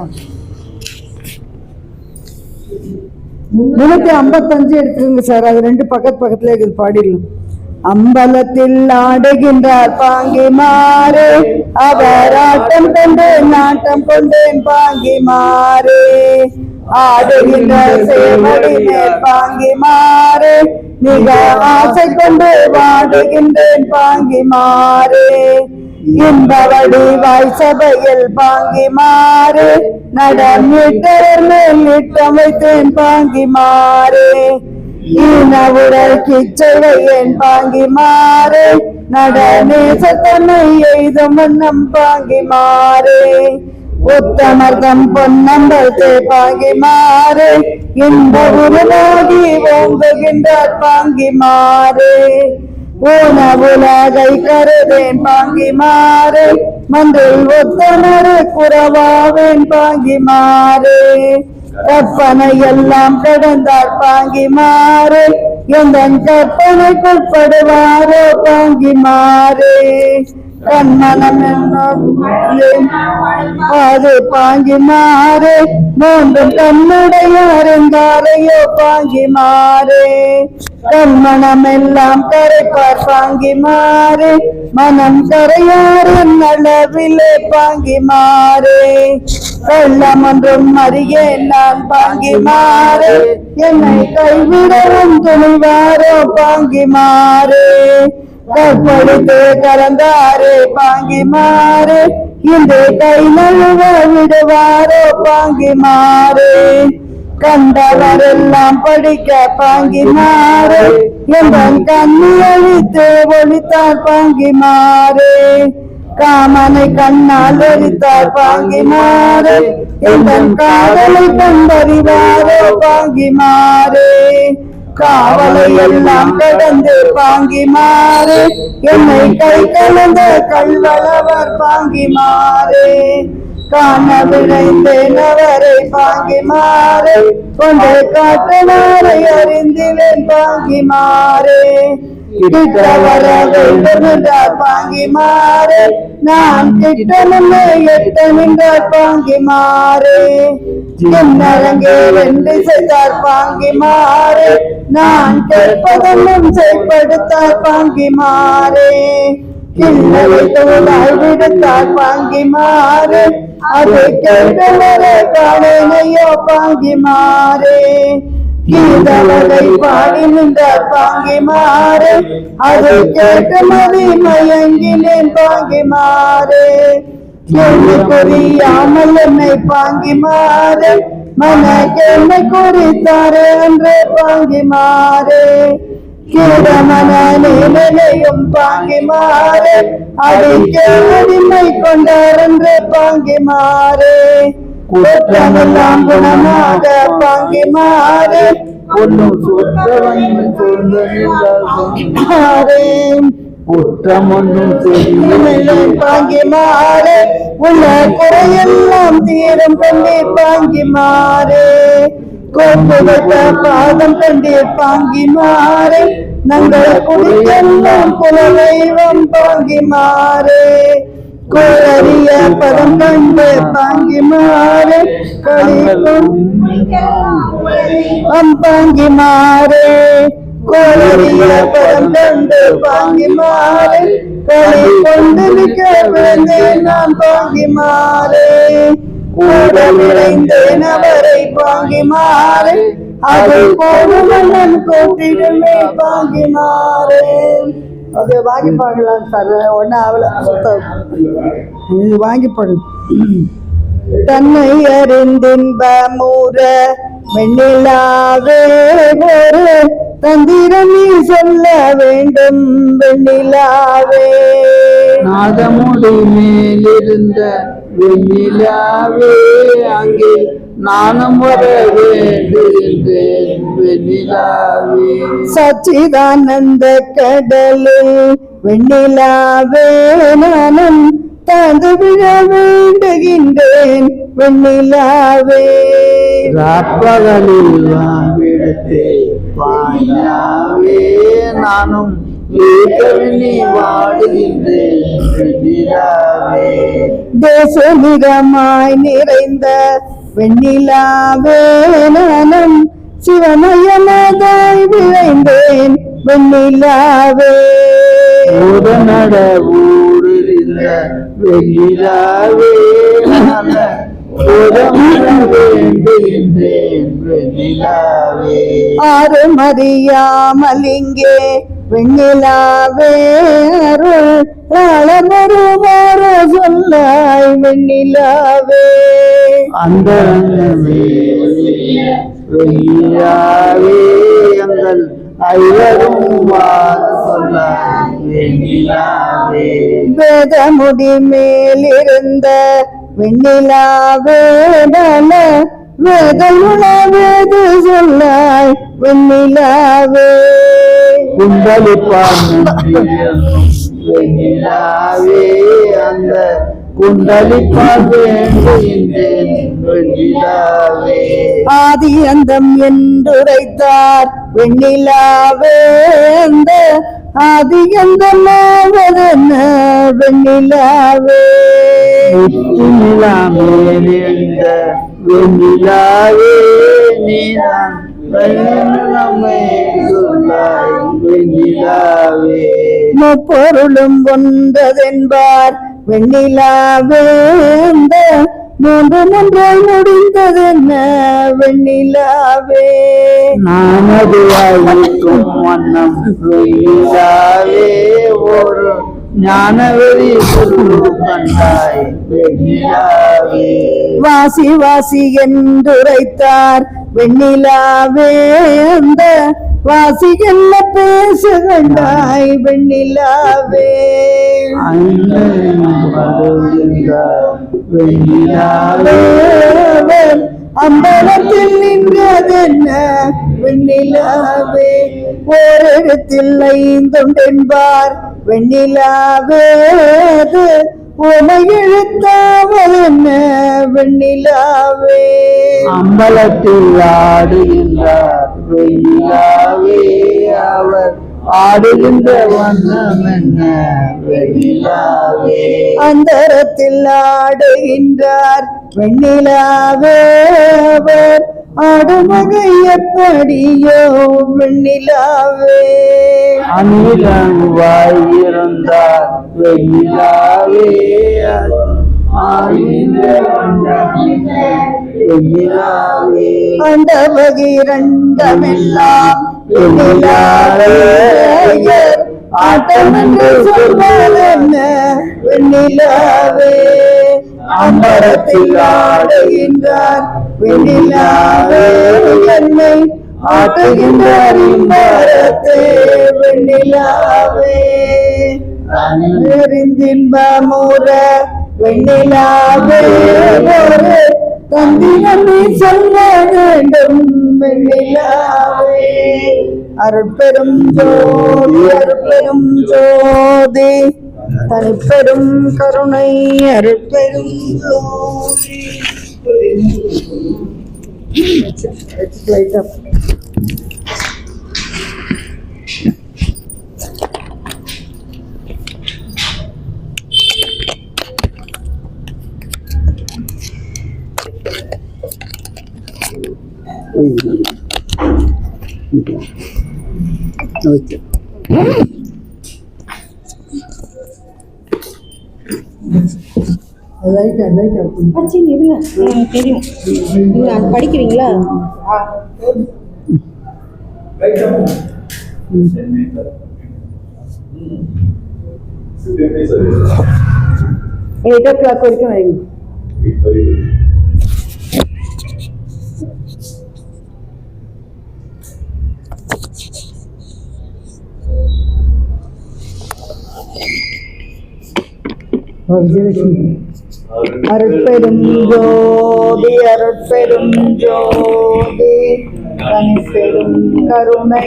355 எடுத்துருங்க சார். அது 2 பக்கத்துல இருக்குது, பாடிடலாம். அம்பலத்தில் ஆடுகின்றார் பாங்கி மாறு, அவர் ஆட்டம் கொண்டேன் நாட்டம் கொண்டேன் பாங்கி மாறு, ஆடுகின்ற சேவடி மேல் பாங்கி மாறு, மிக ஆசை கொண்டு வாடுகின்றேன் பாங்கி மாறு, இன்பவடி வாய் சபையில் பாங்கி மாறு, நடம் இட்டவர் மேல் நிட்டம் வைத்தேன் பாங்கி மாறு, ஈனவுடல் கிச்சைவையேன் பாங்கி மாறு, நடனேசத்தன்மை எய்தும் வண்ணம் பாங்கி மாறு, உத்தமர்தம் பொன்னம்பல் பாங்கி மாறு, இந்த உருவாகி ஓங்குகின்றார் பாங்கி மாறு, உணவுலகை கருதேன் பாங்கி மாறு, மன்றில் உத்தமரு குறவாவேன் பாங்கி மாறு, கற்பனை எல்லாம் கடந்தார் பாங்கி மாறு, எந்த கற்பனைக்குட்படுவாரோ பாங்கி மாறு, கண்மனம் அது பாங்கி மாறு, மூன்றும் கண்ணுடையாருந்தாரையோ பாங்கி மாறு, கண்மனம் எல்லாம் கரைப்பார் பாங்கி மாறு, மனம் கரையாரின் அளவிலே பாங்கி மாறு, கள்ளம் ஒன்றும் அறியேன் நான் பாங்கி மாறு, என்னை கைவிடவும் துணிவாரோ பாங்கி மாறு, கற்பழித்து கலந்தாரே பாங்கி மாறு, இந்த கை நழுவ விடுவாரோ பாங்கி மாறு, கண்டவரெல்லாம் படிக்க பாங்கி மாறு, என் கண்ணி அழித்து ஒழித்தார் பாங்கி மாறு, காமனை கண்ணால் எரித்தார் பாங்கி மாறு, என் காதலை கண்டறிவாரோ பாங்கி மாறு, காவலை எல்லாம் கடந்து பாங்கி மாறு, என்னை கை கலந்த கல்வளவர் பாங்கி மாறு, காண விளைந்தேன் அவரை பாங்கி மாறு, கொண்டு காட்டனாரை அறிந்திலேன் பாங்கி மாறு, கிட்ட வர வேண்டும் என்றார் பாங்கி மாறு, நான் கிட்ட நின்று எட்ட நின்றார் பாங்கி மாறு, கிண்ணரங்கே வென்று செய்தார் பாங்கி மாறு, நான் கேட்பதெல்லாம் செயல்படுத்தார் பாங்கி மாறு, கிண்ணரை தோளாய் விடுத்தார் பாங்கி மாறு, அது கேட்டவர காணனையோ பாங்கி மாறு, கீதவகை பாடி நின்றார் பாங்கி மாறு, அது கேட்டு மதி மயங்கினேன் பாங்கி மாறு, கேள்வி புரியாமல் என்னை பாங்கி மாறு, மன கேள்வி குறித்தாரே என்று பாங்கி மாறு, கீரமன நிலையும் பாங்கி மாறு, அது கேள்விமை கொண்டார் என்று பாங்கி மாறு, குற்றமெல்லாம் குணமாக பாங்கி மாறு, ஒன்னும் சுற்றவன் குற்றம் ஒன்றும் பாங்கி மாறு, உள்ள குறையெல்லாம் தீரும் கண்டீர் பாங்கி மாறு, கோப்பு வைத்த பாதம் கண்டீர் பாங்கி மாறு, நாங்கள் குடிக்கெல்லாம் குலதெய்வம் பாங்கி மாறு, கோரிய பதம் கண்டு பாங்கி மாறு, களிக்கும் பாங்கி மாறு, கோரிய பதம் கண்டு பாங்கி மாறு, களி கொண்டு நிற்க விழுந்தேன் நான் பாங்கி மாறு, கூட விளைந்தேன் அவரை பாங்கி மாறு, அதை கோடுமன்னன் கூட்டிடுமே பாங்கி மாறு. அது வாங்கி பார்க்கலாம் சார், ஒன்றும் ஆகல, இது வாங்கி பாருங்க. தன்னை அறிந்தின்பமுற வெண்ணிலாவே ஒரு தந்திரம் நீ சொல்ல வேண்டும் வெண்ணிலாவே, நாதமுடி மேலிருந்த வெண்ணிலாவே, அங்கே நானும் வர வேண்டுகின்றேன் வெண்ணிலாவே. சச்சிதானந்த கடலில் வெண்ணிலாவே நானும் தாழ்ந்து விழ வேண்டுகின்றேன் வெண்ணிலாவே. ராப்பகலில் வாம்பிடத்தே வாயாவே நானும் வீட்டவெண்ணி வாடுகின்றேன் வெண்ணிலாவே. தேச நிறமாய் நிறைந்த வெண்ணிலாவே நானும் சிவமயமாதாய் விளைந்தேன் வெண்ணிலாவே. உடனட ஊடுகின்ற வெண்ணிலாவே வேண்டுகின்றேன் வெண்ணிலாவே. ஆறு மறியாமல் இங்கே வெண்ணிலாவே அருள் ஆளமருமாறு சொல்லாய் வெண்ணிலாவே. அந்த வெண்ணிலாவே எங்கள் ஐவரும் வார் சொல்லாய் வெண்ணிலாவே. வேதமுடி மேலிருந்த வெண்ணிலாவே நல வேதமுள வேது சொல்லாய் வெண்ணிலாவே. குண்டலிப்பான் வெண்ணிலாவே அந்த குண்டலிப்பான் வேண்டுகின்றேன் வெண்ணிலாவே. ஆதி அந்தம் என்றுரைத்தார் வெண்ணிலாவே அந்த ஆதி அந்தமாவதென்ன வெண்ணிலாவே. நிலாமேலிருந்த வெண்ணிலாவே நீதான் நம்மை சொல்லாய் வெண்ணிலாவே. முப்பொருளும் ஒன்றதென்பார் வெண்ணிலாவே அந்த மூன்று ஒன்றாய் முடிந்ததென்ன வெண்ணிலாவே. நானதுவாயிருக்கும் வண்ணம் வெண்ணிலாவே ஒரு ஞானவெறி சொல்லு கண்டாய் வெண்ணிலாவே. வாசி வாசி என்றுரைத்தார் வெண்ணிலாவே அந்த வாசி என்ன பேச கண்டாய் வெண்ணிலாவே. வெண்ணிலாவே அம்பலத்தில் நின்றதென்ன வெண்ணிலாவே. ஓரிடத்தில் ஐந்தொண்டென்பார் வெண்ணிலாவே உமை எழுத்தாவதென்ன வெண்ணிலாவே. அம்பலத்தில் ஆடுகின்றார் வெண்ணிலாவே அவர் ஆடுகின்ற வண்ணம் என்ன வெண்ணிலாவே. அந்தரத்தில் ஆடுகின்றார் வெண்ணிலாவே அவர் ஆடுமகை எப்படியோ வெண்ணிலாவே. அனிலன் வாயிருந்தார் வெண்ணிலாவே வெண்ணிலாவே. அந்த பகிரண்டமெல்லாம் வெண்ணிலாவே ஆட்டம் என்று சொல்வதென்ன வெண்ணிலாவே. அம்பரத்தில் ஆடுகின்றார் வெண்ணிலாவே என்னை ஆட்டுகின்றார் இம்பரத்தே வெண்ணிலாவே. அறிந்தின்பமுற வெண்ணிலாவே ஒரு தந்தி நம்பி சொல்ல வேண்டும் வெண்ணிலாவே. அருட்பெரும் ஜோதி அருட்பெரும் ஜோதி தனிப்பெரும் கருணை அருட்பெரும் ஜோதி. இருங்க எனக்கு தெரியும். நீங்க அது படிக்கிறீங்களா? எயிட் ஓ கிளாக் வரைக்கும் வைங்க. விஜயலட்சுமி அருட்பெரும் ஜோதி அருட்பெரும் ஜோதி தனிப்பெரும் கருணை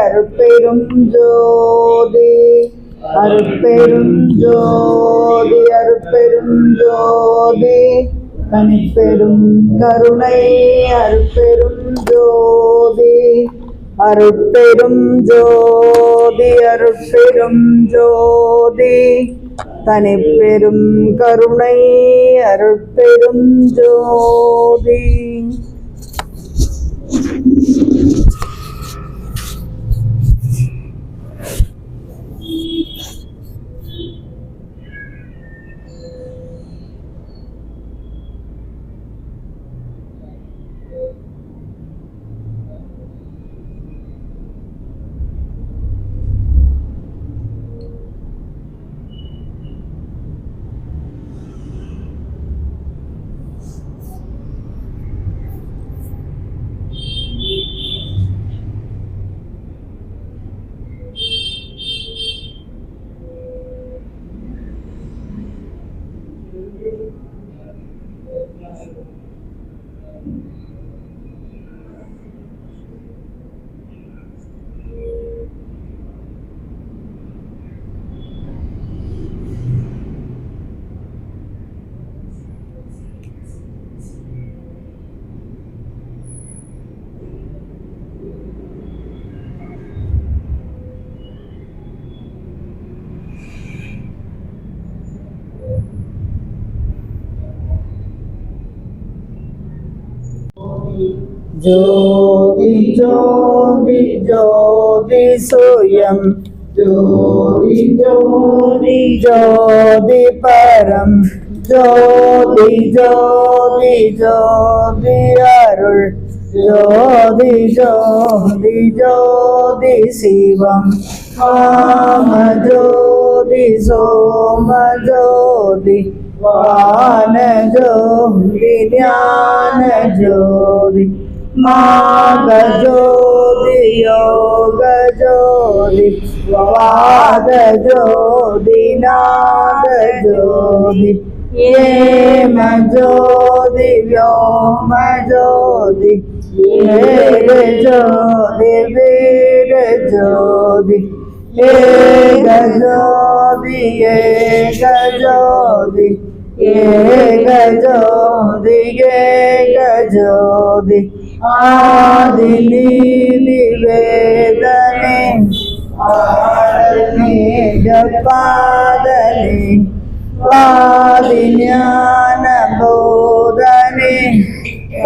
அருட்பெரும் ஜோதி அருட்பெரும் ஜோதி அருட்பெரும் ஜோதி தனிப்பெரும் கருணை அருட்பெரும் ஜோதி அருட்பெரும் ஜோதி அருட்பெரும் ஜோதி தனிப்பெரும் கருணை அருட்பெரும் ஜோதி. ஜோதி ஜோதி ஜோதி சோயம் ஜோதி ஜோதி ஜோதி பரம் ஜோதி ஜோதி ஜோதி அருள் ஜோதி ஜோதி ஜோதி சிவம் காம ஜோதி சோம ஜோதி வான ஜோதி ஞான ஜோதி மாக ஜோதி யோக ஜோதி வாத ஜோதி நாத ஜோதி ஏம ஜோதி व्योम ஜோதி ஏக ஜோதி வீர ஜோதி ஏக ஜோதி ஏக ஜோதி ஏக ஜோதி ஏக ஜோதி ஆதி நீலி வேதனே ஆடனே ஜபாதனே வாதி ஞான போதனே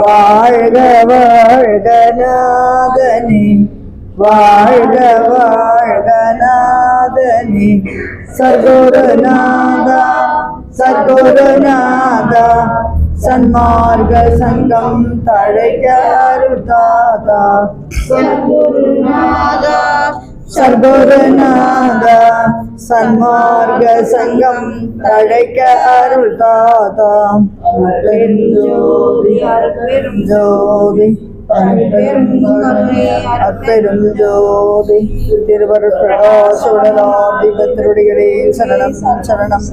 வாழ்க வாழ்க நாதனே வாழ்க வாழ்க நாதனே சர்க்குருநாதா சர்க்குருநாதா சன்மார்க்க சங்கம் தழைக்க அருள்தாதா சர்க்குருநாதா சர்க்குருநாதா சன்மார்க்க சங்கம் தழைக்க அருள்தாதா ஜோதி ஜோதி அப்பெரும் ஜோதி திருவருட் பிரகாசுடனாதி பத்திருடிகளே சரணம் சரணம்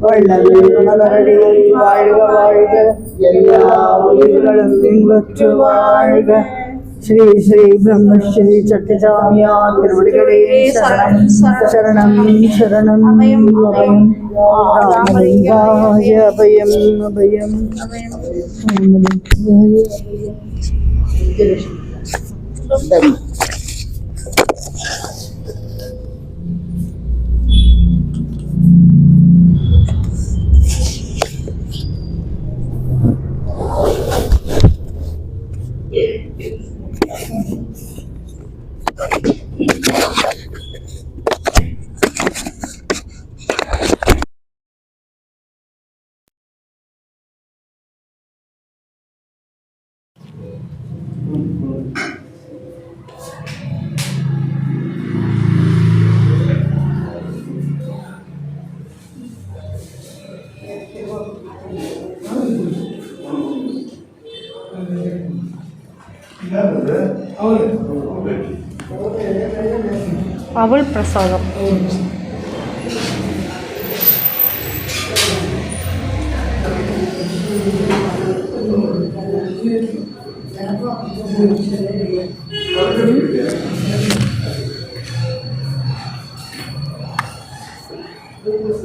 வள்ளல் மலரடி வாழ்க வாழ்க எல்லா உயிர்களும் இன்பற்று வாழ்க ஸ்ரீ ஸ்ரீ பிரம்மஸ்ரீ சட்டசாமியா திருவடிகளே சரணம் சரணம் சரணம் அபயம் ராமலிங்காய அபயம் அபயம் ராமலிங்காய அபயம். அவள் பிரசாதம். எனக்கும்